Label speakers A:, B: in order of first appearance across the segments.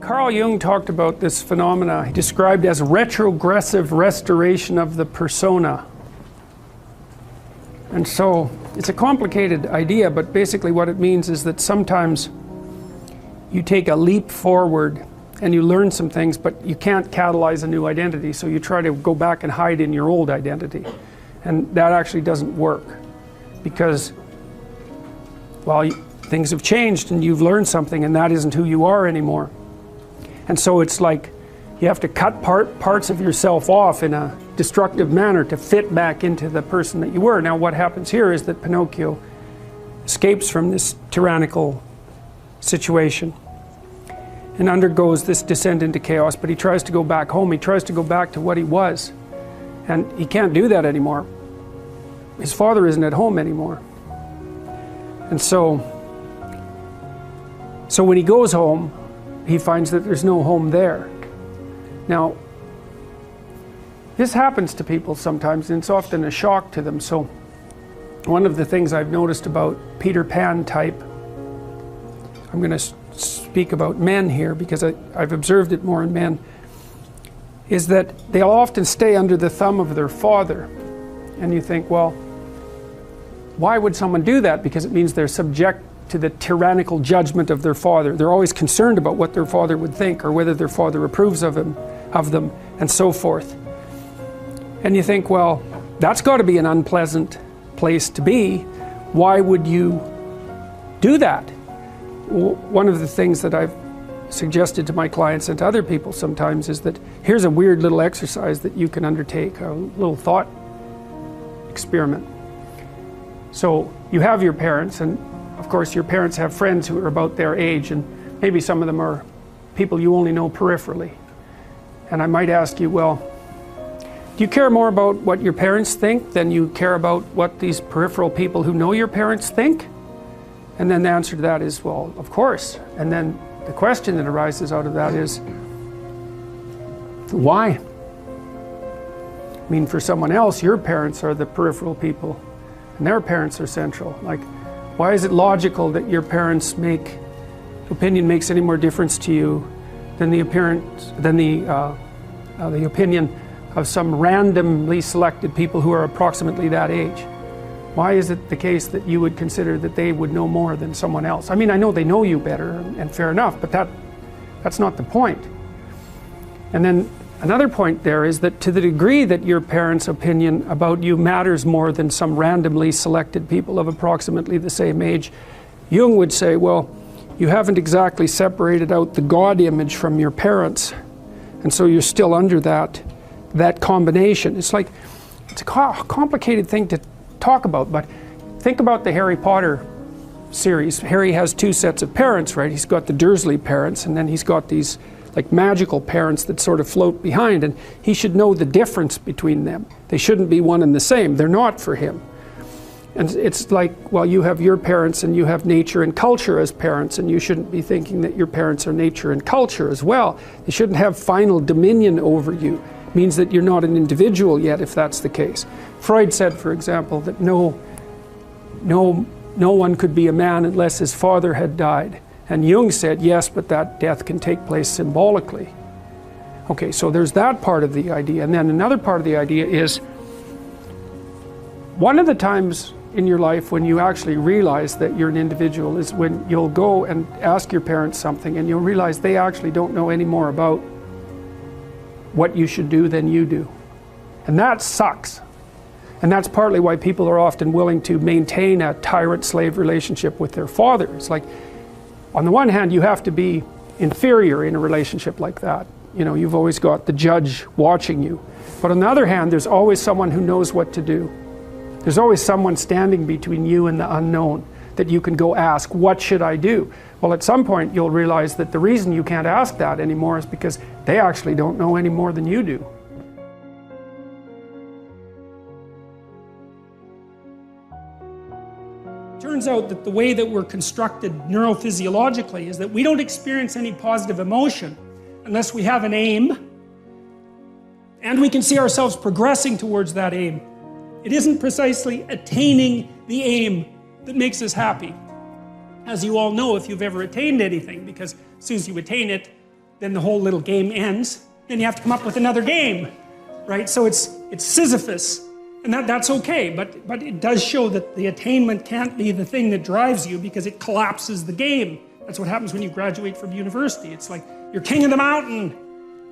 A: Carl Jung talked about this phenomena he described as retrogressive restoration of the persona. And so it's a complicated idea, but basically what it means is that sometimes you take a leap forward and you learn some things, but you can't catalyze a new identity, so you try to go back and hide in your old identity. And that actually doesn't work, because, well, things have changed and you've learned something, and that isn't who you are anymore. And so it's like you have to cut parts of yourself off in a destructive manner to fit back into the person that you were. Now what happens here is that Pinocchio escapes from this tyrannical situation and undergoes this descent into chaos, but he tries to go back home. He tries to go back to what he was, and he can't do that anymore. His father isn't at home anymore. And so when he goes home, he finds that there's no home there. Now, this happens to people sometimes, and it's often a shock to them. So one of the things I've noticed about Peter Pan type, I'm going to speak about men here because I've observed it more in men, is that they'll often stay under the thumb of their father. And you think, well, why would someone do that? Because it means they're subject to the tyrannical judgment of their father. They're always concerned about what their father would think, or whether their father approves of them, and so forth. And you think, well, that's got to be an unpleasant place to be. Why would you do that? One of the things that I've suggested to my clients and to other people sometimes is that here's a weird little exercise that you can undertake, a little thought experiment. So you have your parents, and of course your parents have friends who are about their age, and maybe some of them are people you only know peripherally. And I might ask you, well, do you care more about what your parents think than you care about what these peripheral people who know your parents think? And then the answer to that is, well, of course. And then the question that arises out of that is, why? I mean, for someone else, your parents are the peripheral people, and their parents are central. Like, why is it logical that your parents' opinion makes any more difference to you than the opinion of some randomly selected people who are approximately that age? Why is it the case that you would consider that they would know more than someone else? I mean, I know they know you better, and fair enough, but that's not the point. And then another point there is that to the degree that your parents' opinion about you matters more than some randomly selected people of approximately the same age, Jung would say, well, you haven't exactly separated out the God image from your parents, and so you're still under that combination. It's like, it's a complicated thing to talk about, but think about the Harry Potter series. Harry has two sets of parents, right? He's got the Dursley parents, and then he's got these like magical parents that sort of float behind, and he should know the difference between them. They shouldn't be one and the same. They're not for him. And it's like, well, you have your parents and you have nature and culture as parents, and you shouldn't be thinking that your parents are nature and culture as well. They shouldn't have final dominion over you. It means that you're not an individual yet, if that's the case. Freud said, for example, that no one could be a man unless his father had died. And Jung said, yes, but that death can take place symbolically. Okay, so there's that part of the idea. And then another part of the idea is, one of the times in your life when you actually realize that you're an individual is when you'll go and ask your parents something, and you'll realize they actually don't know any more about what you should do than you do. And that sucks. And that's partly why people are often willing to maintain a tyrant-slave relationship with their father. It's like, on the one hand, you have to be inferior in a relationship like that. You know, you've always got the judge watching you. But on the other hand, there's always someone who knows what to do. There's always someone standing between you and the unknown that you can go ask, what should I do? Well, at some point you'll realize that the reason you can't ask that anymore is because they actually don't know any more than you do. Turns out that the way that we're constructed neurophysiologically is that we don't experience any positive emotion unless we have an aim and we can see ourselves progressing towards that aim. It isn't precisely attaining the aim that makes us happy. As you all know, if you've ever attained anything, because as soon as you attain it, then the whole little game ends. Then you have to come up with another game, right? So it's Sisyphus, and that's okay, but it does show that the attainment can't be the thing that drives you because it collapses the game. That's what happens when you graduate from university. It's like you're king of the mountain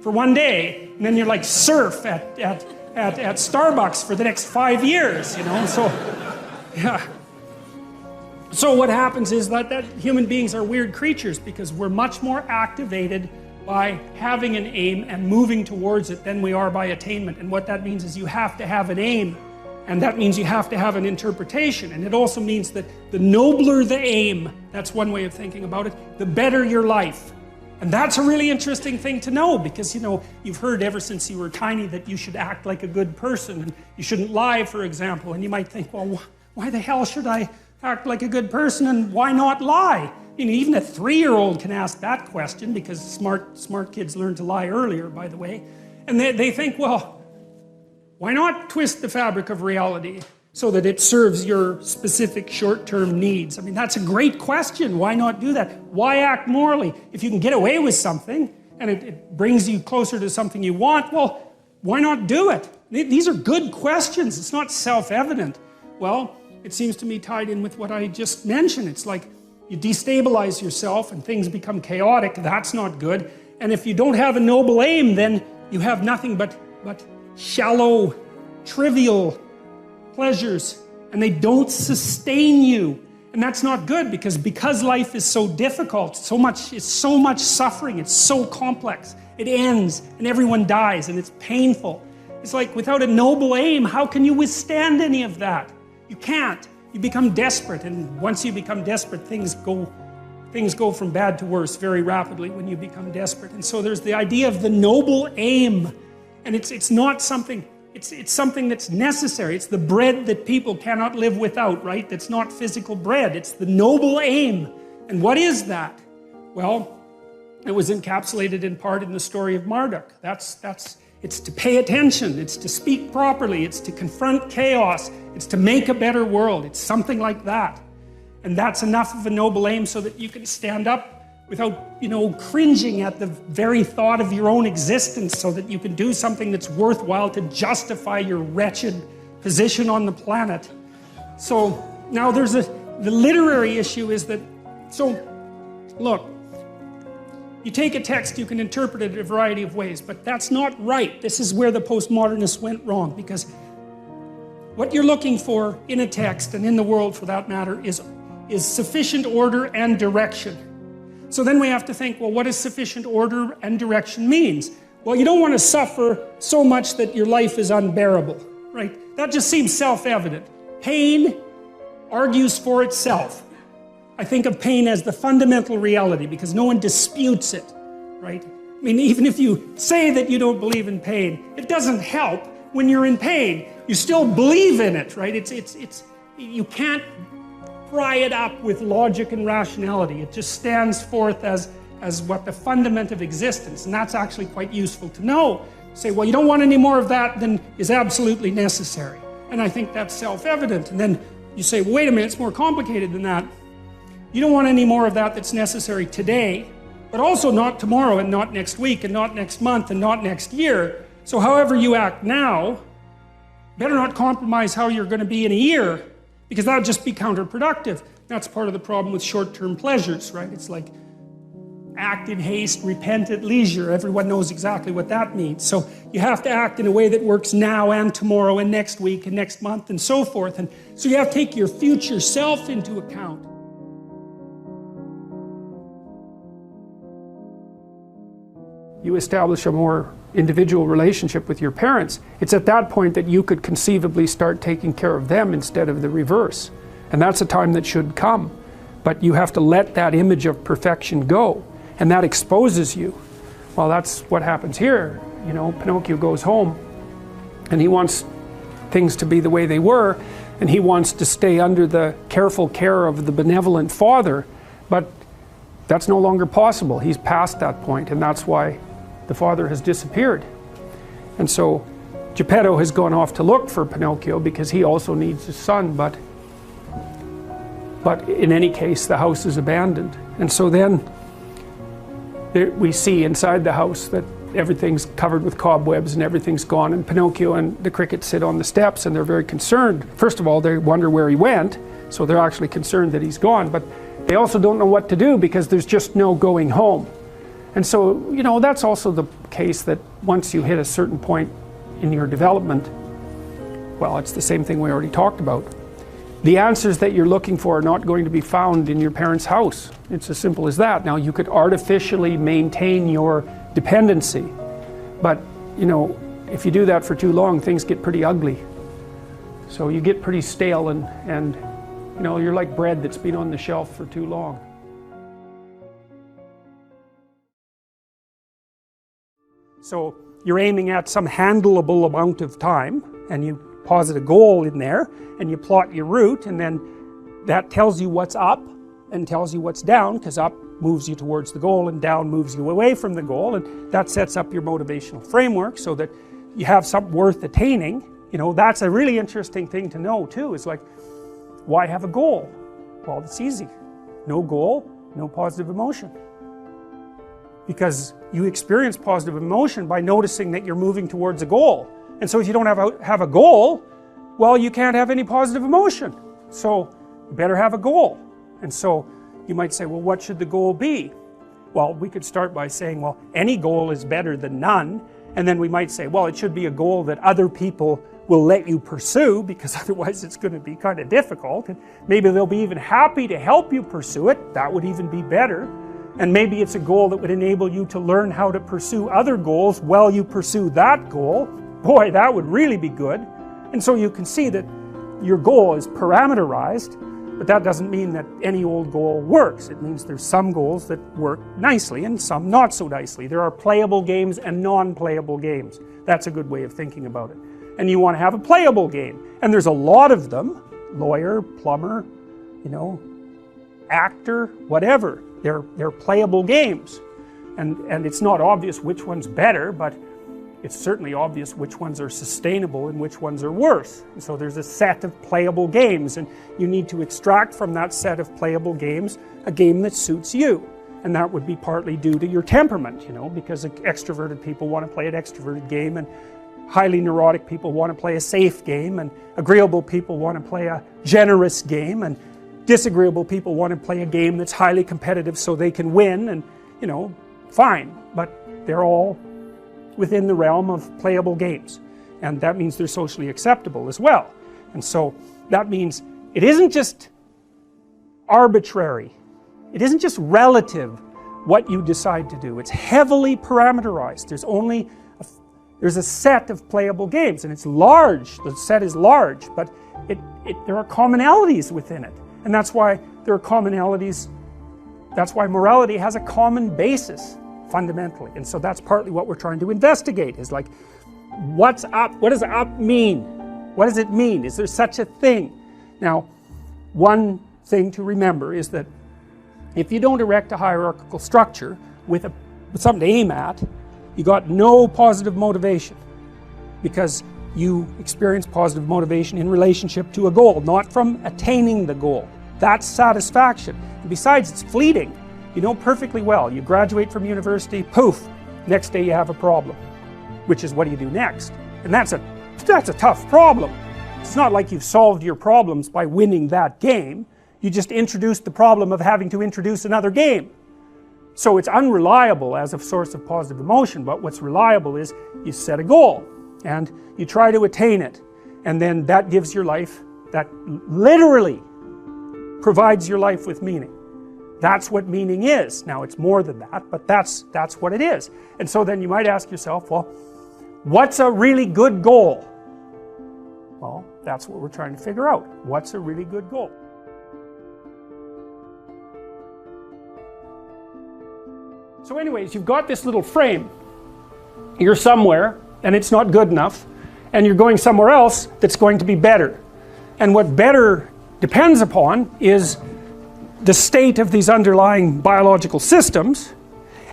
A: for one day, and then you're like surf at Starbucks for the next 5 years, you know? So, yeah. So what happens is that human beings are weird creatures because we're much more activated by having an aim and moving towards it than we are by attainment. And what that means is you have to have an aim, and that means you have to have an interpretation. And it also means that the nobler the aim, that's one way of thinking about it, the better your life. And that's a really interesting thing to know because, you know, you've heard ever since you were tiny that you should act like a good person and you shouldn't lie, for example. And you might think, well, why the hell should I act like a good person and why not lie? You know, even a 3-year-old can ask that question because smart kids learn to lie earlier, by the way. And they think, well, why not twist the fabric of reality so that it serves your specific short-term needs? I mean, that's a great question. Why not do that? Why act morally? If you can get away with something and it brings you closer to something you want, well, why not do it? These are good questions. It's not self-evident. Well, it seems to me tied in with what I just mentioned. It's like you destabilize yourself and things become chaotic. That's not good. And if you don't have a noble aim, then you have nothing but shallow, trivial pleasures, and they don't sustain you. And that's not good because life is so difficult, it's so much suffering, it's so complex. It ends and everyone dies and it's painful. It's like without a noble aim, how can you withstand any of that? You can't. You become desperate, and once you become desperate, things go from bad to worse very rapidly when you become desperate. And so there's the idea of the noble aim, and it's not something. It's something that's necessary. It's the bread that people cannot live without, right? That's not physical bread. It's the noble aim. And what is that? Well, it was encapsulated in part in the story of Marduk. It's to pay attention. It's to speak properly. It's to confront chaos. It's to make a better world. It's something like that. And that's enough of a noble aim so that you can stand up without, cringing at the very thought of your own existence, so that you can do something that's worthwhile to justify your wretched position on the planet. So now the literary issue is that, look, you take a text, you can interpret it a variety of ways, but that's not right. This is where the postmodernists went wrong, because what you're looking for in a text, and in the world for that matter, is sufficient order and direction. So then we have to think, well, what does sufficient order and direction means? Well, you don't want to suffer so much that your life is unbearable, right? That just seems self-evident. Pain argues for itself. I think of pain as the fundamental reality because no one disputes it, right? I mean, even if you say that you don't believe in pain, it doesn't help when you're in pain. You still believe in it, right? You can't pry it up with logic and rationality. It just stands forth as what the fundament of existence, and that's actually quite useful to know. Say, well, you don't want any more of that than is absolutely necessary. And I think that's self-evident. And then you say, well, wait a minute, it's more complicated than that. You don't want any more of that that's necessary today, but also not tomorrow and not next week and not next month and not next year. So however you act now, better not compromise how you're going to be in a year, because that would just be counterproductive. That's part of the problem with short-term pleasures, right? It's like act in haste, repent at leisure. Everyone knows exactly what that means. So you have to act in a way that works now and tomorrow and next week and next month and so forth. And so you have to take your future self into account. You establish a more individual relationship with your parents. It's at that point that you could conceivably start taking care of them instead of the reverse. And that's a time that should come. But you have to let that image of perfection go. And that exposes you. Well, that's what happens here. Pinocchio goes home and he wants things to be the way they were, and he wants to stay under the careful care of the benevolent father, but that's no longer possible. He's past that point, and that's why the father has disappeared. And so Geppetto has gone off to look for Pinocchio because he also needs his son, but in any case the house is abandoned. And so then we see inside the house that everything's covered with cobwebs and everything's gone, and Pinocchio and the crickets sit on the steps and they're very concerned. First of all, they wonder where he went, so they're actually concerned that he's gone, but they also don't know what to do because there's just no going home. And so, you know, that's also the case that once you hit a certain point in your development, well, it's the same thing we already talked about. The answers that you're looking for are not going to be found in your parents' house. It's as simple as that. Now, you could artificially maintain your dependency, but, you know, if you do that for too long, things get pretty ugly. So you get pretty stale and you know, you're like bread that's been on the shelf for too long. So you're aiming at some handleable amount of time, and you posit a goal in there, and you plot your route, and then that tells you what's up and tells you what's down, because up moves you towards the goal and down moves you away from the goal, and that sets up your motivational framework so that you have something worth attaining. You know, that's a really interesting thing to know too, is like, why have a goal? Well, it's easy. No goal, no positive emotion. Because you experience positive emotion by noticing that you're moving towards a goal. And so if you don't have a goal, well, you can't have any positive emotion. So you better have a goal. And so you might say, well, what should the goal be? Well, we could start by saying, well, any goal is better than none. And then we might say, well, it should be a goal that other people will let you pursue, because otherwise it's going to be kind of difficult. And maybe they'll be even happy to help you pursue it. That would even be better. And maybe it's a goal that would enable you to learn how to pursue other goals while you pursue that goal. Boy, that would really be good. And so you can see that your goal is parameterized, but that doesn't mean that any old goal works. It means there's some goals that work nicely and some not so nicely. There are playable games and non-playable games. That's a good way of thinking about it. And you want to have a playable game. And there's a lot of them. Lawyer, plumber, you know, actor, whatever. They're playable games. And it's not obvious which one's better, but it's certainly obvious which ones are sustainable and which ones are worse. And so there's a set of playable games, and you need to extract from that set of playable games a game that suits you. And that would be partly due to your temperament, you know, because extroverted people want to play an extroverted game, and highly neurotic people want to play a safe game, and agreeable people want to play a generous game, and disagreeable people want to play a game that's highly competitive so they can win, and, you know, fine. But they're all within the realm of playable games, and that means they're socially acceptable as well. And so that means it isn't just arbitrary, it isn't just relative what you decide to do. It's heavily parameterized. There's a set of playable games, and it's large. The set is large, but there are commonalities within it, and that's why there are commonalities. That's why morality has a common basis fundamentally. And so that's partly what we're trying to investigate, is like, what's up? What does up mean? What does it mean? Is there such a thing? Now, one thing to remember is that if you don't erect a hierarchical structure with something to aim at, you got no positive motivation, because you experience positive motivation in relationship to a goal, not from attaining the goal. That's satisfaction. And besides, it's fleeting. You know perfectly well, you graduate from university, poof, next day you have a problem, which is, what do you do next? And that's a tough problem. It's not like you've solved your problems by winning that game. You just introduced the problem of having to introduce another game. So it's unreliable as a source of positive emotion, but what's reliable is you set a goal and you try to attain it, and then that gives your life, that literally provides your life with meaning. That's what meaning is. Now, it's more than that, but that's what it is. And so then you might ask yourself, well, what's a really good goal? Well, that's what we're trying to figure out. What's a really good goal? So anyways, you've got this little frame. You're somewhere, and it's not good enough, and you're going somewhere else that's going to be better. And what better depends upon is the state of these underlying biological systems,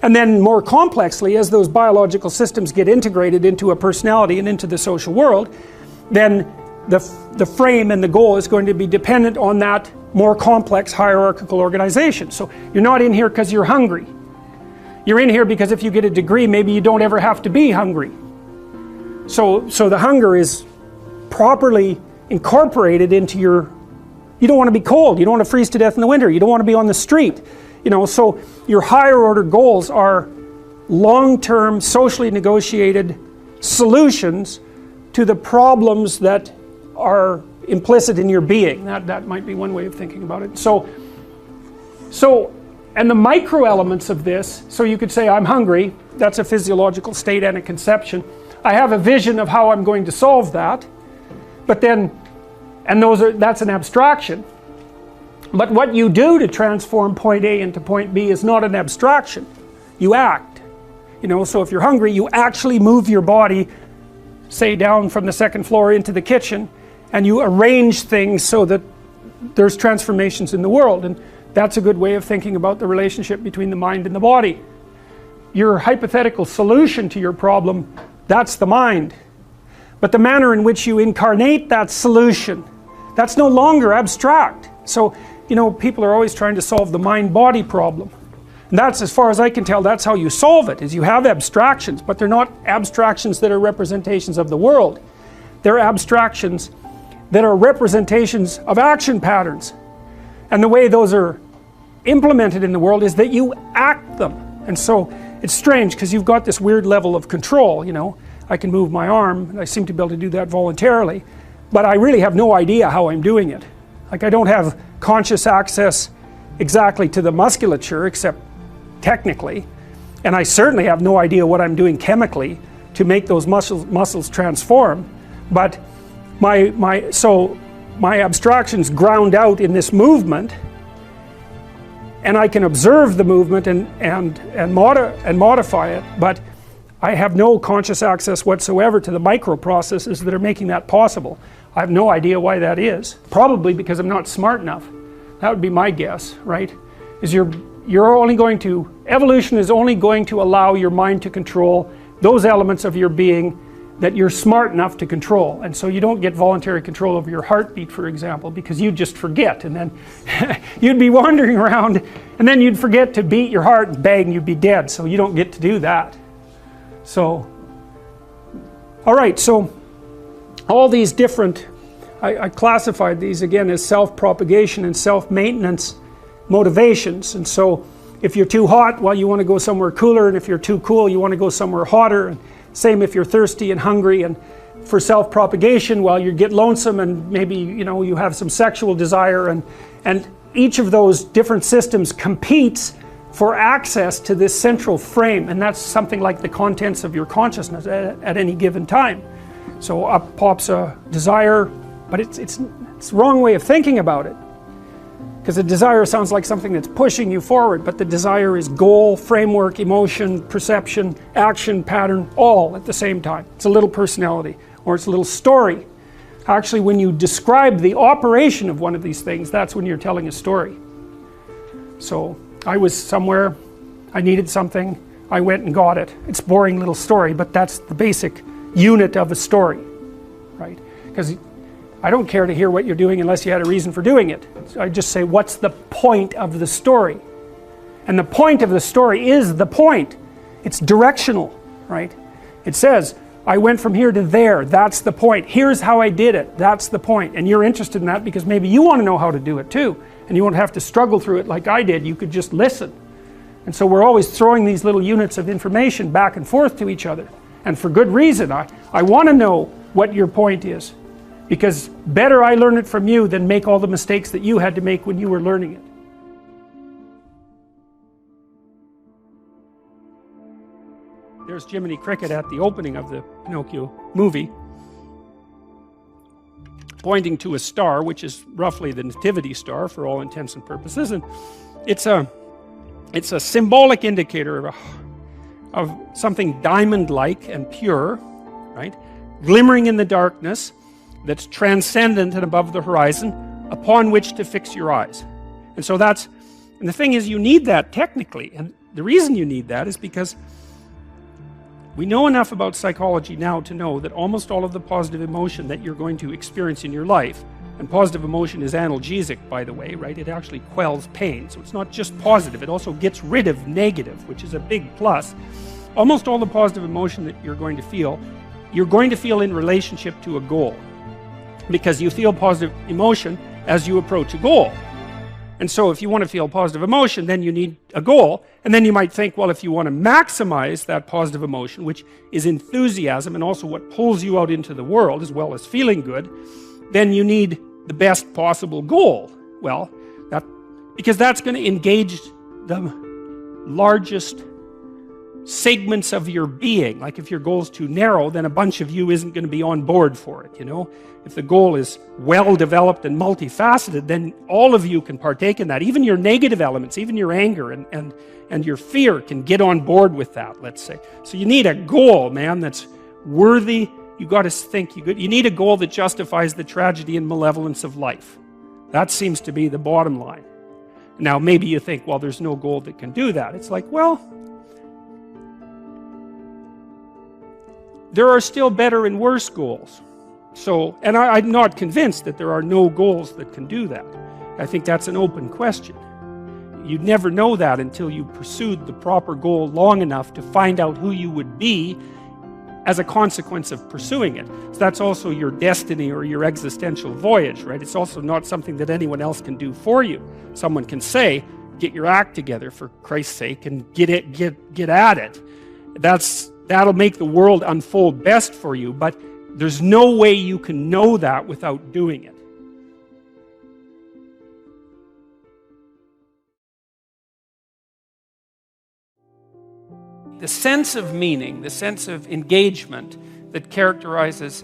A: and then more complexly, as those biological systems get integrated into a personality and into the social world, then the frame and the goal is going to be dependent on that more complex hierarchical organization. So you're not in here because you're hungry. you're in here because if you get a degree, maybe you don't ever have to be hungry. So the hunger is properly incorporated into your, you don't want to be cold, you don't want to freeze to death in the winter, you don't want to be on the street. So your higher order goals are long-term, socially negotiated solutions to the problems that are implicit in your being. That might be one way of thinking about it. So and the micro elements of this, so you could say I'm hungry, that's a physiological state and a conception. I have a vision of how I'm going to solve that, but then, and that's an abstraction. But what you do to transform point A into point B is not an abstraction. You act. So if you're hungry, you actually move your body, say down from the second floor into the kitchen, and you arrange things so that there's transformations in the world. And that's a good way of thinking about the relationship between the mind and the body. Your hypothetical solution to your problem, that's the mind. But the manner in which you incarnate that solution, that's no longer abstract. So, people are always trying to solve the mind-body problem. And that's, as far as I can tell, that's how you solve it, is you have abstractions, but they're not abstractions that are representations of the world. They're abstractions that are representations of action patterns. And the way those are implemented in the world is that you act them. And so it's strange because you've got this weird level of control, I can move my arm, and I seem to be able to do that voluntarily, but I really have no idea how I'm doing it. Like, I don't have conscious access exactly to the musculature, except technically, and I certainly have no idea what I'm doing chemically to make those muscles transform. But my abstractions ground out in this movement, and I can observe the movement and modify it, but I have no conscious access whatsoever to the micro processes that are making that possible. I have no idea why that is. Probably because I'm not smart enough. That would be my guess, right? Is evolution is only going to allow your mind to control those elements of your being that you're smart enough to control. And so you don't get voluntary control over your heartbeat, for example, because you just forget, and then you'd be wandering around, and then you'd forget to beat your heart, and bang, you'd be dead. So you don't get to do that. So, all right, so all these different, I classified these again as self-propagation and self-maintenance motivations. And so if you're too hot, well, you want to go somewhere cooler, and if you're too cool, you want to go somewhere hotter. And same if you're thirsty and hungry. And for self-propagation, well, you get lonesome, and maybe you have some sexual desire, and each of those different systems competes for access to this central frame, and that's something like the contents of your consciousness at any given time. So up pops a desire, but it's the wrong way of thinking about it, because a desire sounds like something that's pushing you forward, but the desire is goal, framework, emotion, perception, action, pattern, all at the same time. It's a little personality, or it's a little story. Actually, when you describe the operation of one of these things, that's when you're telling a story. So I was somewhere, I needed something, I went and got it. It's a boring little story, but that's the basic unit of a story, right? Because I don't care to hear what you're doing unless you had a reason for doing it. So I just say, what's the point of the story? And the point of the story is the point. It's directional, right? It says, I went from here to there, that's the point. Here's how I did it, that's the point. And you're interested in that because maybe you want to know how to do it too. And you won't have to struggle through it like I did, you could just listen. And so we're always throwing these little units of information back and forth to each other. And for good reason. I want to know what your point is. Because better I learn it from you than make all the mistakes that you had to make when you were learning it. There's Jiminy Cricket at the opening of the Pinocchio movie, pointing to a star, which is roughly the nativity star for all intents and purposes, and it's a symbolic indicator of something diamond-like and pure, right, glimmering in the darkness, that's transcendent and above the horizon, upon which to fix your eyes. And so and the thing is, you need that technically, and the reason you need that is because we know enough about psychology now to know that almost all of the positive emotion that you're going to experience in your life, And positive emotion is analgesic, by the way, right? It actually quells pain. So it's not just positive, it also gets rid of negative, which is a big plus. Almost all the positive emotion that you're going to feel in relationship to a goal. Because you feel positive emotion as you approach a goal. And so if you want to feel positive emotion, then you need a goal. And then you might think, well, if you want to maximize that positive emotion, which is enthusiasm and also what pulls you out into the world as well as feeling good, then you need the best possible goal. Well, because that's going to engage the largest segments of your being. Like if your goal is too narrow, then a bunch of you isn't going to be on board for it, you know? If the goal is well developed and multifaceted, then all of you can partake in that. Even your negative elements, even your anger and your fear can get on board with that, let's say. So you need a goal, man, that's worthy. You got to think, you need a goal that justifies the tragedy and malevolence of life. That seems to be the bottom line. Now maybe you think, well, there's no goal that can do that. It's like, well, there are still better and worse goals. So, and I'm not convinced that there are no goals that can do that. I think that's an open question. You'd never know that until you pursued the proper goal long enough to find out who you would be as a consequence of pursuing it. So that's also your destiny or your existential voyage, right? It's also not something that anyone else can do for you. Someone can say, get your act together for Christ's sake and get at it. That'll make the world unfold best for you, but there's no way you can know that without doing it. The sense of meaning, the sense of engagement that characterizes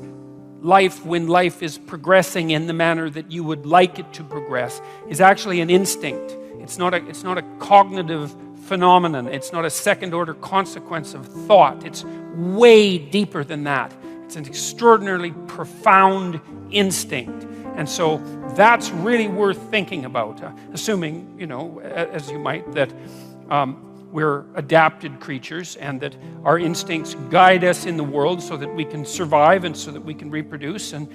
A: life when life is progressing in the manner that you would like it to progress is actually an instinct. It's not a cognitive phenomenon. It's not a second-order consequence of thought. It's way deeper than that. It's an extraordinarily profound instinct. And so that's really worth thinking about, assuming, you know, as you might, that we're adapted creatures and that our instincts guide us in the world so that we can survive and so that we can reproduce and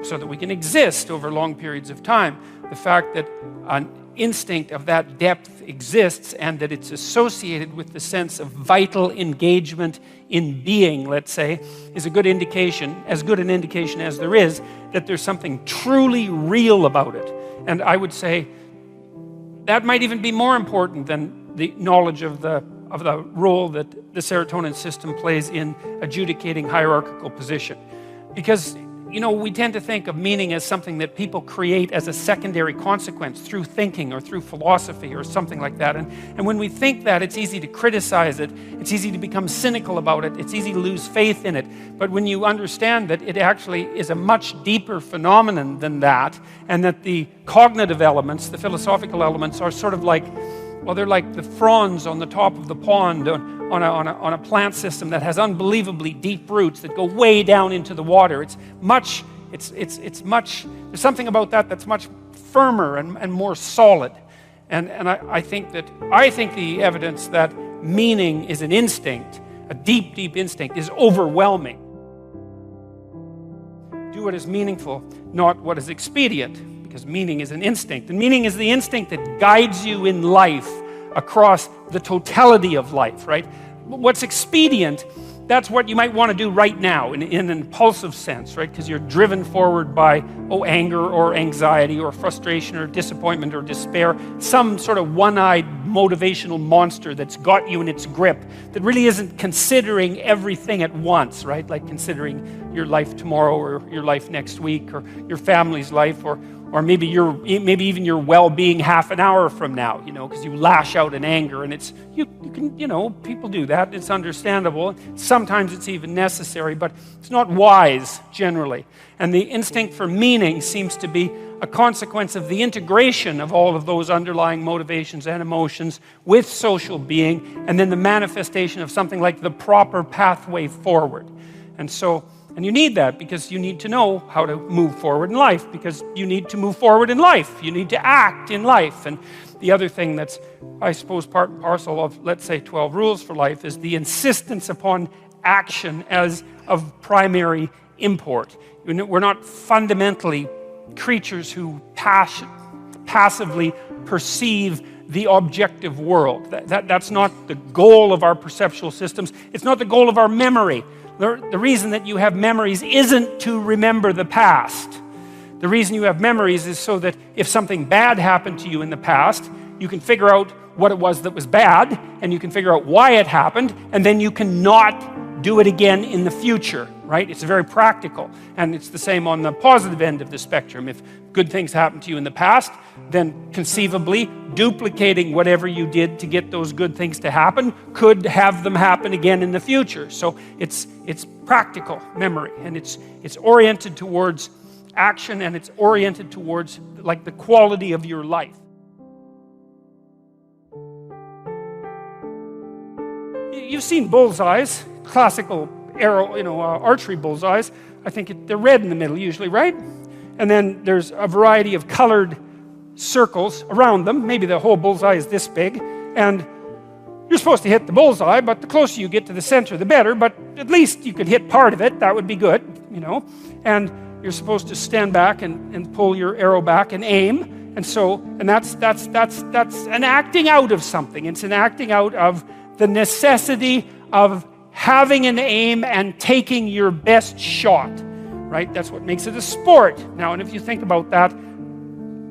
A: so that we can exist over long periods of time. The fact that an instinct of that depth exists and that it's associated with the sense of vital engagement in being, let's say, is a good indication, as good an indication as there is, that there's something truly real about it. And I would say that might even be more important than the knowledge of the role that the serotonin system plays in adjudicating hierarchical position. Because, you know, we tend to think of meaning as something that people create as a secondary consequence through thinking or through philosophy or something like that. And when we think that, it's easy to criticize it. It's easy to become cynical about it. It's easy to lose faith in it. But when you understand that it actually is a much deeper phenomenon than that, and that the cognitive elements, the philosophical elements, are sort of like, well, they're like the fronds on the top of the pond on a plant system that has unbelievably deep roots that go way down into the water. There's something about that that's much firmer and more solid. And I think the evidence that meaning is an instinct, a deep, deep instinct, is overwhelming. Do what is meaningful, not what is expedient. Because meaning is an instinct. And meaning is the instinct that guides you in life across the totality of life, right? What's expedient, that's what you might want to do right now in an impulsive sense, right? Because you're driven forward by, anger or anxiety or frustration or disappointment or despair, some sort of one-eyed motivational monster that's got you in its grip that really isn't considering everything at once, right? Like considering your life tomorrow or your life next week or your family's life or maybe even your well-being half an hour from now, you know, because you lash out in anger, and you can, you know, people do that. It's understandable. Sometimes it's even necessary, but it's not wise generally. And the instinct for meaning seems to be a consequence of the integration of all of those underlying motivations and emotions with social being, and then the manifestation of something like the proper pathway forward. And you need that because you need to know how to move forward in life, because you need to move forward in life. You need to act in life. And the other thing that's, I suppose, part and parcel of, let's say, 12 rules for life is the insistence upon action as of primary import. We're not fundamentally creatures who passively perceive the objective world. That's not the goal of our perceptual systems. It's not the goal of our memory. The reason that you have memories isn't to remember the past. The reason you have memories is so that if something bad happened to you in the past, you can figure out what it was that was bad, and you can figure out why it happened, and then you can not do it again in the future, right? It's very practical, and it's the same on the positive end of the spectrum. If good things happened to you in the past, then conceivably duplicating whatever you did to get those good things to happen could have them happen again in the future. So it's practical memory, and it's oriented towards action, and it's oriented towards like the quality of your life. You've seen bullseyes, classical arrow, archery bullseyes. I think they're red in the middle usually, right? And then there's a variety of colored circles around them. Maybe the whole bullseye is this big, and you're supposed to hit the bullseye, but the closer you get to the center, the better. But at least you could hit part of it. That would be good, And you're supposed to stand back and pull your arrow back and aim. And that's an acting out of something. It's an acting out of the necessity of having an aim and taking your best shot, right? That's what makes it a sport. Now, and if you think about that,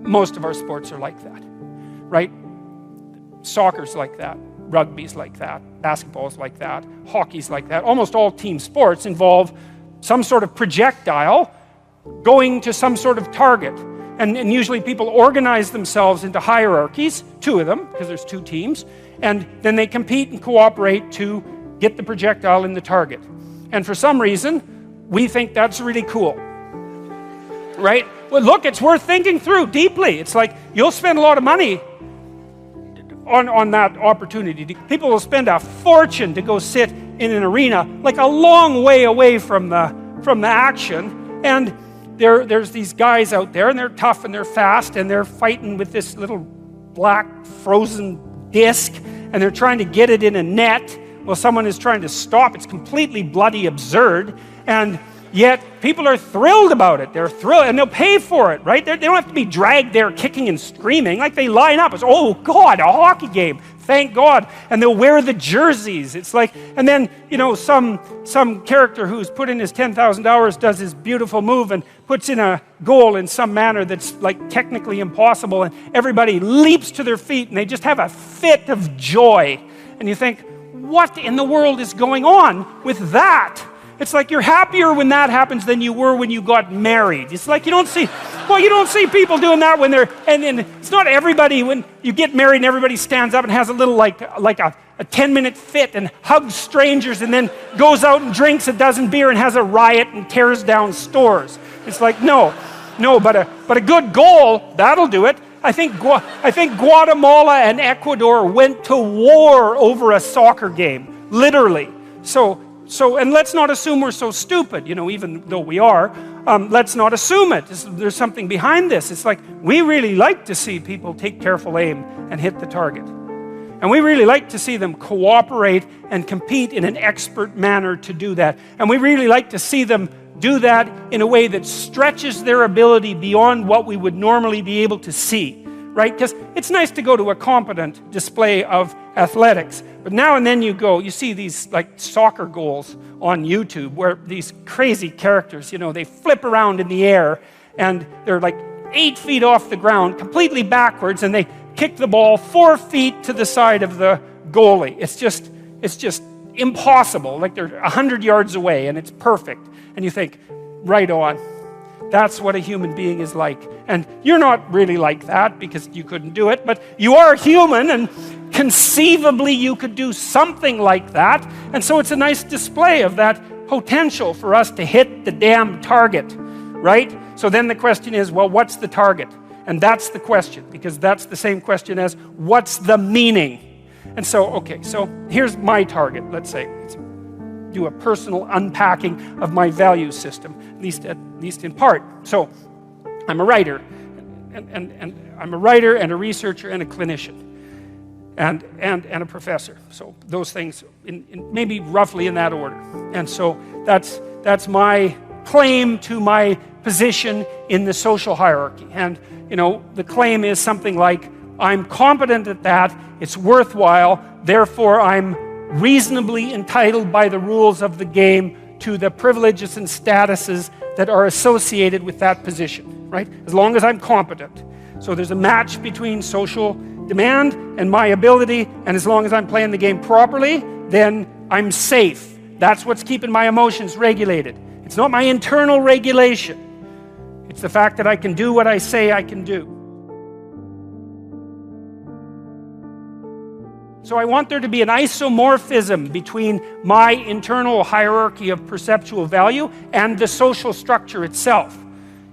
A: most of our sports are like that, right? Soccer's like that, rugby's like that, basketball's like that, hockey's like that. Almost all team sports involve some sort of projectile going to some sort of target. And usually people organize themselves into hierarchies, 2 of them, because there's 2 teams, and then they compete and cooperate to get the projectile in the target. And for some reason, we think that's really cool, right? Well, look, it's worth thinking through deeply. It's like you'll spend a lot of money on that opportunity. People will spend a fortune to go sit in an arena, like a long way away from the action, and there's these guys out there, and they're tough and they're fast, and they're fighting with this little black frozen disc, and they're trying to get it in a net. Well, someone is trying to stop. It's completely bloody absurd, and yet people are thrilled about it. They're thrilled, and they'll pay for it, right? They don't have to be dragged there kicking and screaming. Like, they line up. It's, oh God, a hockey game. Thank God. And they'll wear the jerseys. It's like, and then, some character who's put in his $10,000 does his beautiful move and puts in a goal in some manner that's like technically impossible, and everybody leaps to their feet and they just have a fit of joy. And you think, what in the world is going on with that? It's like you're happier when that happens than you were when you got married. It's like you don't see people doing that when they're, and it's not everybody, when you get married and everybody stands up and has a little like a 10-minute fit and hugs strangers and then goes out and drinks a dozen beer and has a riot and tears down stores. It's like, no, but a good goal, that'll do it. I think Guatemala and Ecuador went to war over a soccer game, literally. So, and let's not assume we're so stupid, even though we are. Let's not assume it. There's something behind this. It's like, we really like to see people take careful aim and hit the target. And we really like to see them cooperate and compete in an expert manner to do that. And we really like to see them do that in a way that stretches their ability beyond what we would normally be able to see, right? Because it's nice to go to a competent display of athletics, but now and then you see these like soccer goals on YouTube where these crazy characters, they flip around in the air and they're like 8 feet off the ground, completely backwards, and they kick the ball 4 feet to the side of the goalie. It's just impossible. Like they're 100 yards away and it's perfect. And you think, right on. That's what a human being is like. And you're not really like that because you couldn't do it, but you are human, and conceivably you could do something like that. And so it's a nice display of that potential for us to hit the damn target, right? So then the question is, well, what's the target? And that's the question, because that's the same question as what's the meaning? And so, so here's my target, let's say. Do a personal unpacking of my value system, at least in part. So I'm a writer, and I'm a writer and a researcher and a clinician, and a professor. So those things, in maybe roughly in that order. And so that's my claim to my position in the social hierarchy. And, you know, the claim is something like, I'm competent at that, it's worthwhile, therefore I'm reasonably entitled by the rules of the game to the privileges and statuses that are associated with that position, right? As long as I'm competent. So there's a match between social demand and my ability, and as long as I'm playing the game properly, then I'm safe. That's what's keeping my emotions regulated. It's not my internal regulation. It's the fact that I can do what I say I can do. So I want there to be an isomorphism between my internal hierarchy of perceptual value and the social structure itself.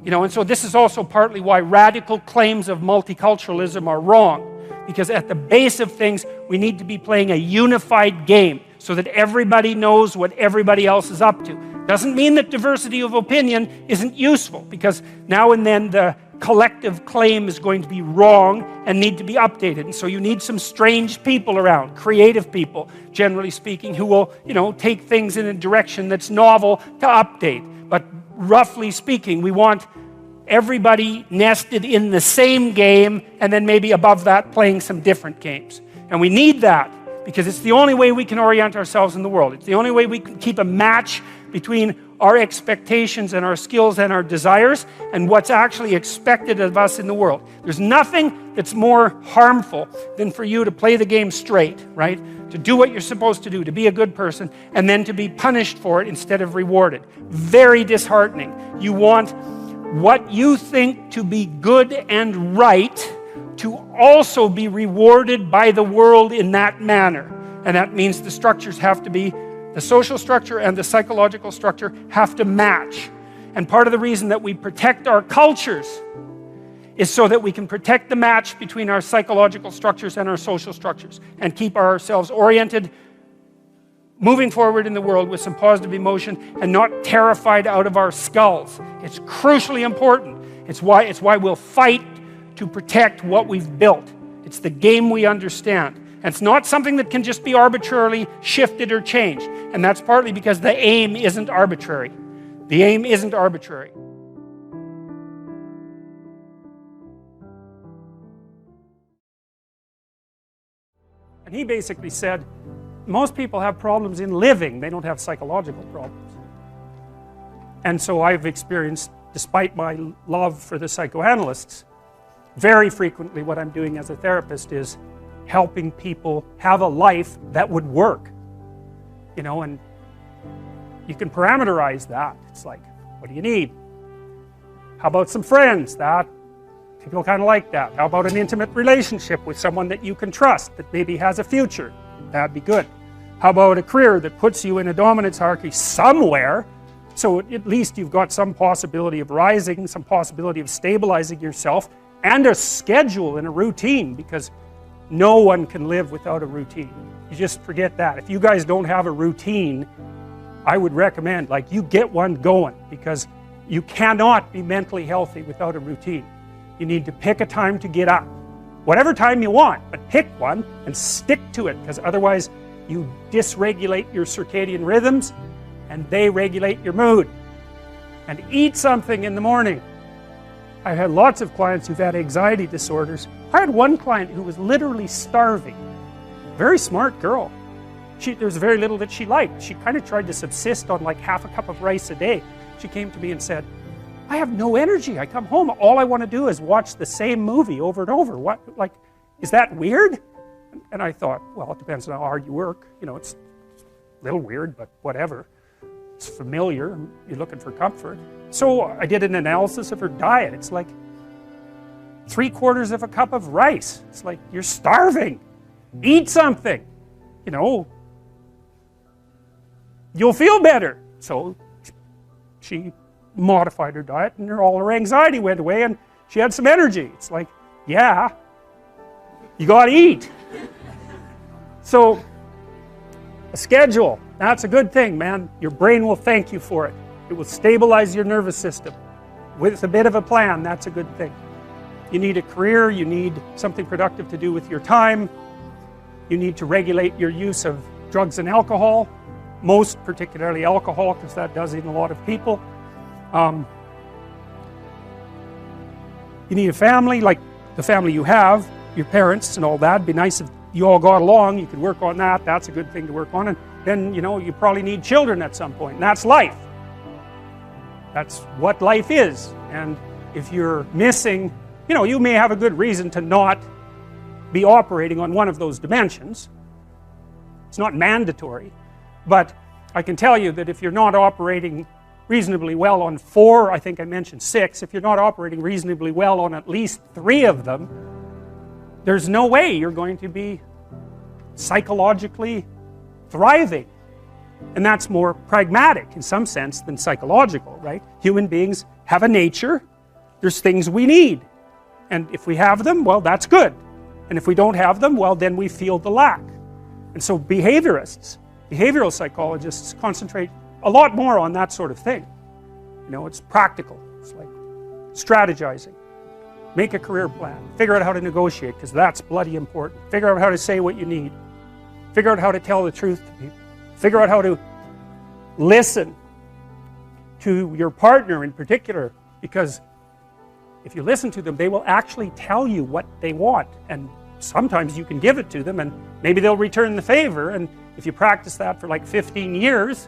A: You know, and so this is also partly why radical claims of multiculturalism are wrong. Because at the base of things, we need to be playing a unified game so that everybody knows what everybody else is up to. Doesn't mean that diversity of opinion isn't useful, because now and then the collective claim is going to be wrong and need to be updated. And so you need some strange people around, creative people, generally speaking, who will, you know, take things in a direction that's novel to update. But roughly speaking, we want everybody nested in the same game, and then maybe above that playing some different games. And we need that because it's the only way we can orient ourselves in the world. It's the only way we can keep a match between our expectations and our skills and our desires and what's actually expected of us in the world. There's nothing that's more harmful than for you to play the game straight, right? To do what you're supposed to do, to be a good person, and then to be punished for it instead of rewarded. Very disheartening. You want what you think to be good and right to also be rewarded by the world in that manner. And that means the structures have to be, the social structure and the psychological structure have to match. And part of the reason that we protect our cultures is so that we can protect the match between our psychological structures and our social structures and keep ourselves oriented, moving forward in the world with some positive emotion and not terrified out of our skulls. It's crucially important. It's why we'll fight to protect what we've built. It's the game we understand. And it's not something that can just be arbitrarily shifted or changed. And that's partly because the aim isn't arbitrary. The aim isn't arbitrary. And he basically said, most people have problems in living, they don't have psychological problems. And so I've experienced, despite my love for the psychoanalysts, very frequently what I'm doing as a therapist is helping people have a life that would work. You know, and you can parameterize that. It's like, what do you need? How about some friends? That people kind of like that. How about an intimate relationship with someone that you can trust, that maybe has a future? That'd be good. How about a career that puts you in a dominance hierarchy somewhere, so at least you've got some possibility of rising, some possibility of stabilizing yourself, and a schedule and a routine, because no one can live without a routine. You just forget that. If you guys don't have a routine, I would recommend, like, you get one going, because you cannot be mentally healthy without a routine. You need to pick a time to get up. Whatever time you want, but pick one and stick to it, because otherwise you dysregulate your circadian rhythms and they regulate your mood. And eat something in the morning. I've had lots of clients who've had anxiety disorders. I had one client who was literally starving. Very smart girl. There was very little that she liked. She kind of tried to subsist on like half a cup of rice a day. She came to me and said, I have no energy. I come home, all I want to do is watch the same movie over and over. What, like, is that weird? And I thought, well, it depends on how hard you work. You know, it's a little weird, but whatever. It's familiar. You're looking for comfort. So I did an analysis of her diet. It's like 3/4 of a cup of rice. It's like, you're starving. Eat something. You know, you'll feel better. So she modified her diet and all her anxiety went away and she had some energy. It's like, yeah, you got to eat. So a schedule, that's a good thing, man. Your brain will thank you for it. It will stabilize your nervous system. With a bit of a plan, that's a good thing. You need a career, you need something productive to do with your time. You need to regulate your use of drugs and alcohol, most particularly alcohol, because that does in a lot of people.
B: You need a family, like the family you have, your parents and all that. It'd be nice if you all got along, you could work on that, that's a good thing to work on. And then, you know, you probably need children at some point, and that's life. That's what life is. And if you're missing, you know, you may have a good reason to not be operating on one of those dimensions. It's not mandatory, but I can tell you that if you're not operating reasonably well on 4, I think I mentioned 6, if you're not operating reasonably well on at least 3 of them, there's no way you're going to be psychologically thriving. And that's more pragmatic in some sense than psychological, right? Human beings have a nature, there's things we need, and if we have them, well, that's good, and if we don't have them, well, then we feel the lack. And so behaviorists, behavioral psychologists concentrate a lot more on that sort of thing. You know, it's practical, it's like strategizing, make a career plan, figure out how to negotiate, because that's bloody important, figure out how to say what you need, figure out how to tell the truth to people, figure out how to listen to your partner in particular, because if you listen to them, they will actually tell you what they want, and sometimes you can give it to them and maybe they'll return the favor, and if you practice that for like 15 years,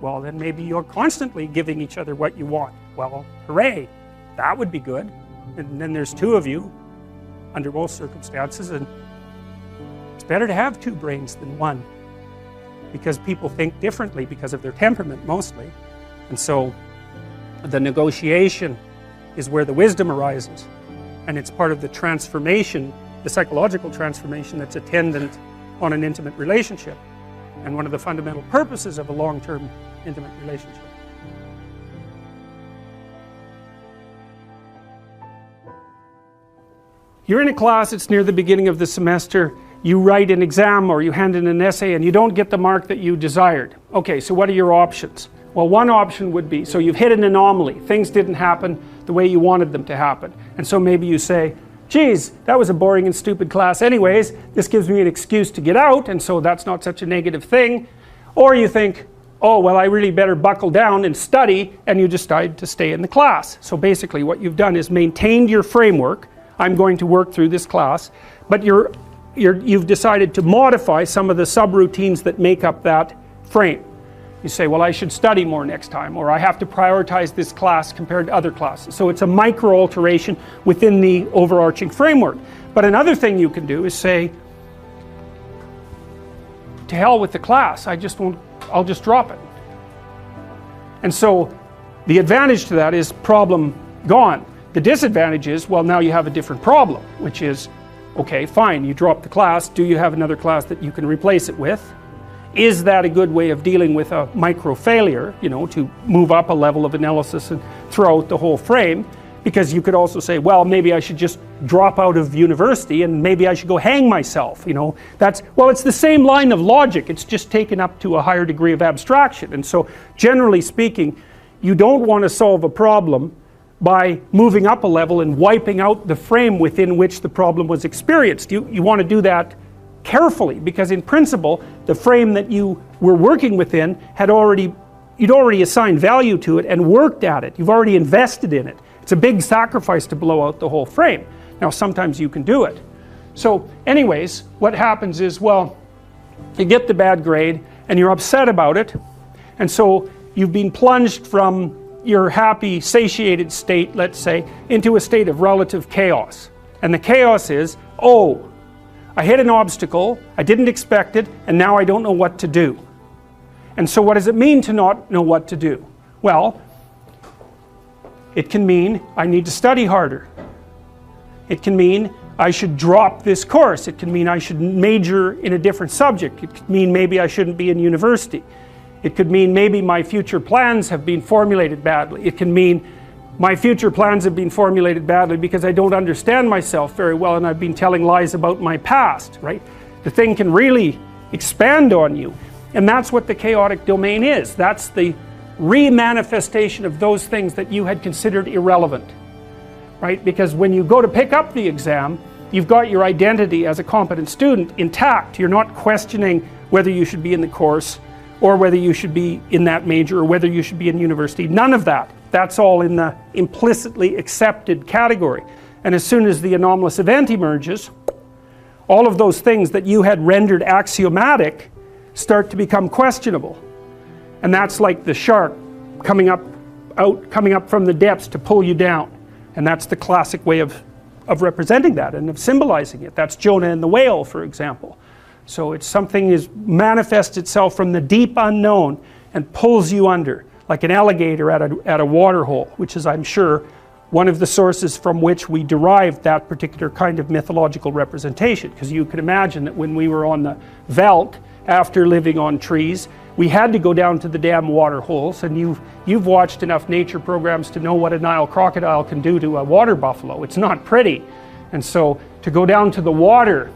B: well, then maybe you're constantly giving each other what you want. Well, hooray, that would be good. And then there's 2 of you under both circumstances, and it's better to have 2 brains than 1, because people think differently because of their temperament mostly. And so the negotiation is where the wisdom arises, and it's part of the transformation, the psychological transformation that's attendant on an intimate relationship, and one of the fundamental purposes of a long-term intimate relationship. You're in a class, it's near the beginning of the semester, you write an exam or you hand in an essay and you don't get the mark that you desired. Okay, so what are your options? Well, one option would be, so you've hit an anomaly, things didn't happen the way you wanted them to happen, and so maybe you say, geez, that was a boring and stupid class anyways, this gives me an excuse to get out, and so that's not such a negative thing. Or you think, oh, well, I really better buckle down and study, and you decide to stay in the class. So basically what you've done is maintained your framework, I'm going to work through this class, but you've decided to modify some of the subroutines that make up that frame. You say, well, I should study more next time, or I have to prioritize this class compared to other classes. So it's a micro alteration within the overarching framework. But another thing you can do is say, to hell with the class, I'll just drop it. And so the advantage to that is problem gone. The disadvantage is, well, now you have a different problem, which is, okay, fine, you drop the class, do you have another class that you can replace it with? Is that a good way of dealing with a micro failure, you know, to move up a level of analysis and throw out the whole frame? Because you could also say, well, maybe I should just drop out of university and maybe I should go hang myself, you know. Well, it's the same line of logic, it's just taken up to a higher degree of abstraction. And so, generally speaking, you don't want to solve a problem by moving up a level and wiping out the frame within which the problem was experienced. You want to do that carefully, because in principle the frame that you were working within you'd already assigned value to it and worked at it. You've already invested in it. It's a big sacrifice to blow out the whole frame. Now sometimes you can do it. So anyways, what happens is, well, you get the bad grade and you're upset about it, and so you've been plunged from your happy, satiated state, let's say, into a state of relative chaos. And the chaos is, oh, I hit an obstacle, I didn't expect it, and now I don't know what to do. And so what does it mean to not know what to do? Well, it can mean I need to study harder. It can mean I should drop this course. It can mean I should major in a different subject. It could mean maybe I shouldn't be in university. It could mean maybe my future plans have been formulated badly. It can mean my future plans have been formulated badly because I don't understand myself very well and I've been telling lies about my past, right? The thing can really expand on you. And that's what the chaotic domain is. That's the re-manifestation of those things that you had considered irrelevant, right? Because when you go to pick up the exam, you've got your identity as a competent student intact. You're not questioning whether you should be in the course or whether you should be in that major or whether you should be in university. None of that. That's all in the implicitly accepted category. And as soon as the anomalous event emerges, all of those things that you had rendered axiomatic start to become questionable. And that's like the shark coming up from the depths to pull you down. And that's the classic way of representing that and of symbolizing it. That's Jonah and the whale, for example. So it's something is manifests itself from the deep unknown and pulls you under, like an alligator at a water hole, which is, I'm sure, one of the sources from which we derived that particular kind of mythological representation. Because you can imagine that when we were on the veldt, after living on trees, we had to go down to the damn water holes, and you've watched enough nature programs to know what a Nile crocodile can do to a water buffalo. It's not pretty. And so to go down to the water,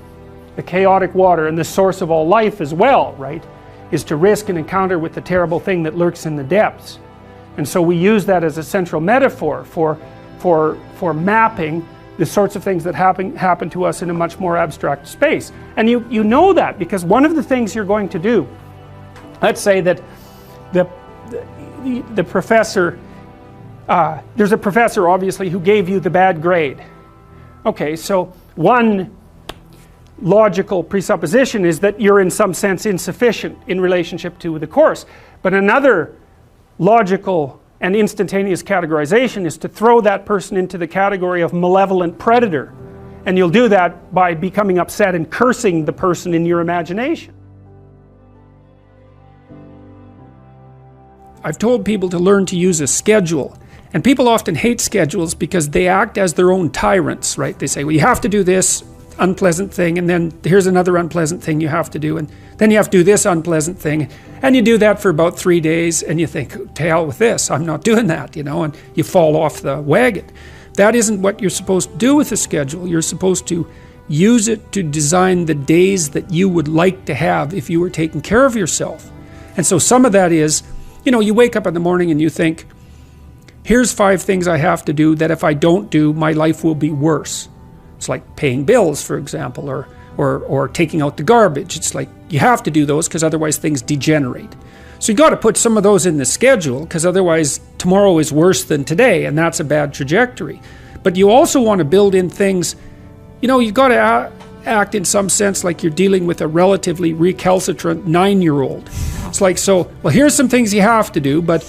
B: the chaotic water, and the source of all life as well, right, is to risk an encounter with the terrible thing that lurks in the depths. And so we use that as a central metaphor for mapping the sorts of things that happen to us in a much more abstract space. And you know that because one of the things you're going to do, let's say that the professor, there's a professor obviously who gave you the bad grade. Okay, so one logical presupposition is that you're in some sense insufficient in relationship to the course. But another logical and instantaneous categorization is to throw that person into the category of malevolent predator. And you'll do that by becoming upset and cursing the person in your imagination.
A: I've told people to learn to use a schedule. And people often hate schedules because they act as their own tyrants, right? They say, well, you have to do this unpleasant thing, and then here's another unpleasant thing you have to do, and then you have to do this unpleasant thing, and you do that for about 3 days, and you think, to hell with this, I'm not doing that, you know, and you fall off the wagon. That isn't what you're supposed to do with a schedule. You're supposed to use it to design the days that you would like to have if you were taking care of yourself. And so some of that is, you know, you wake up in the morning and you think, here's 5 things I have to do that if I don't do, my life will be worse. It's like paying bills, for example, or taking out the garbage. It's like you have to do those because otherwise things degenerate. So you got to put some of those in the schedule because otherwise tomorrow is worse than today, and that's a bad trajectory. But you also want to build in things, you know, you got to act in some sense like you're dealing with a relatively recalcitrant 9-year-old. It's like, so, well, here's some things you have to do, but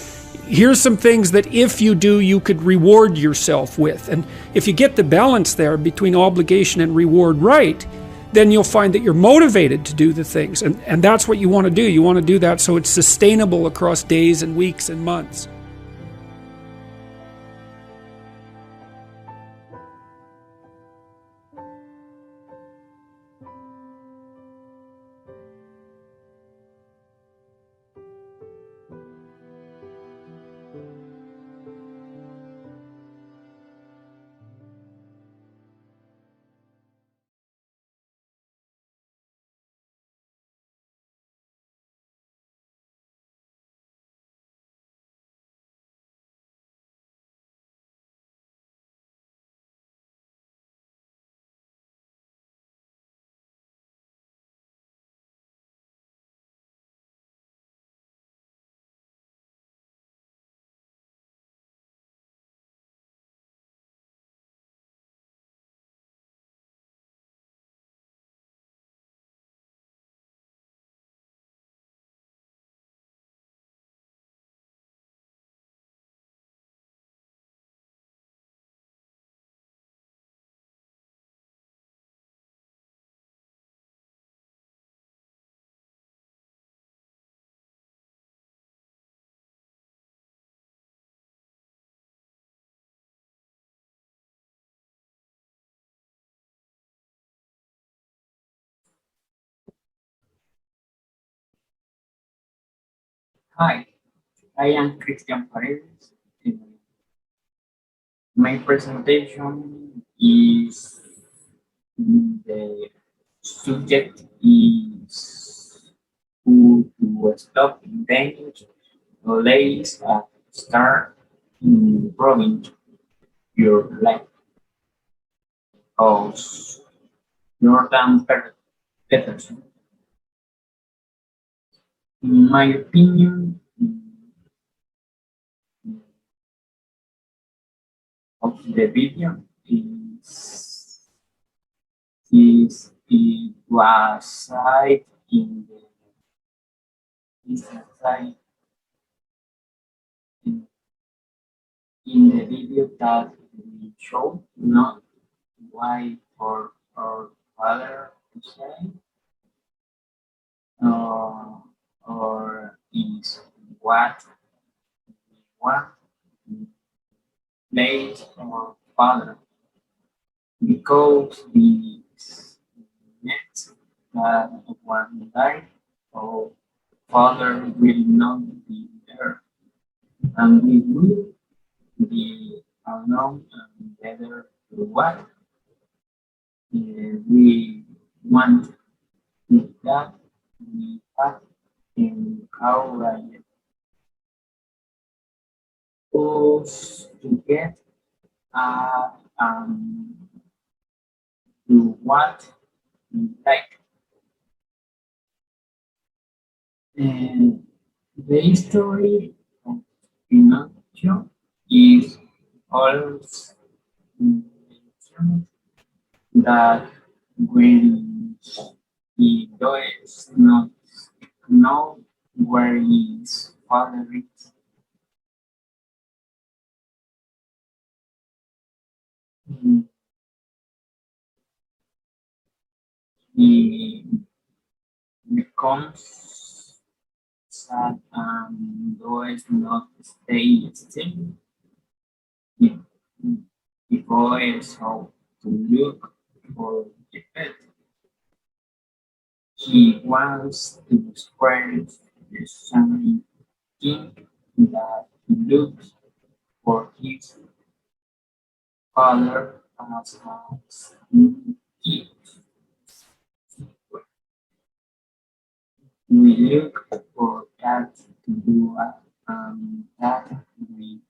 A: here's some things that if you do, you could reward yourself with. And if you get the balance there between obligation and reward right, then you'll find that you're motivated to do the things. And that's what you want to do. You want to do that so it's sustainable across days and weeks and months.
C: Hi, I am Christian Paredes. My presentation is the subject is who to stop dangerous ladies at start improving your life of Jordan Peterson. In my opinion, of the video is it was side in the is a side in the video that we showed, not why for our father to say, or is what we want place our father, because the next that one day our father will not be there, and we will be alone and better to what we want with that we have in our life. Us to get uh, um, to what we like. And the history of Pinocchio is also mentioned that when he does not know where his father is, he becomes sad and does not stay still. He, he goes out to look for the pet. He wants to spread the sunny king that he looks for his father as a gift. We look for that to do that we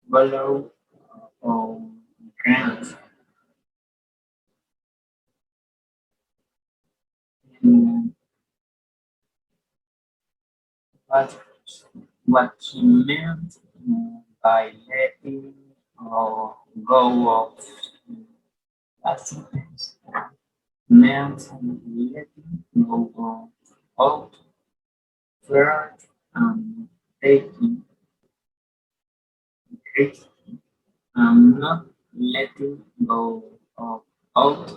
C: follow our grants. And what, what he meant by letting go of accidents meant letting go of fear and taking risk and not letting go of out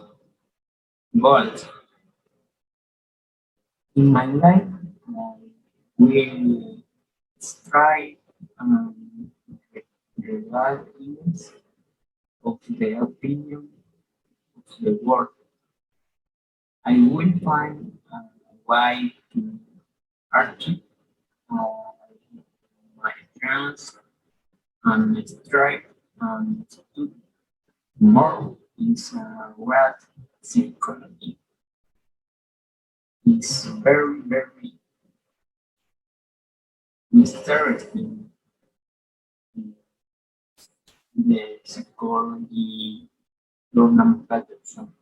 C: goals. In my life, I will strive regardless of the opinion of the world. I will find a way to achieve uh, my dreams and strive and do more is what psychology is very, very interesting. The psychology Jordan Peterson.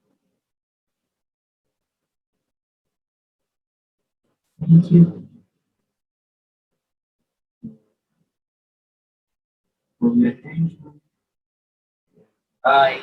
C: Thank you for your attention. Bye.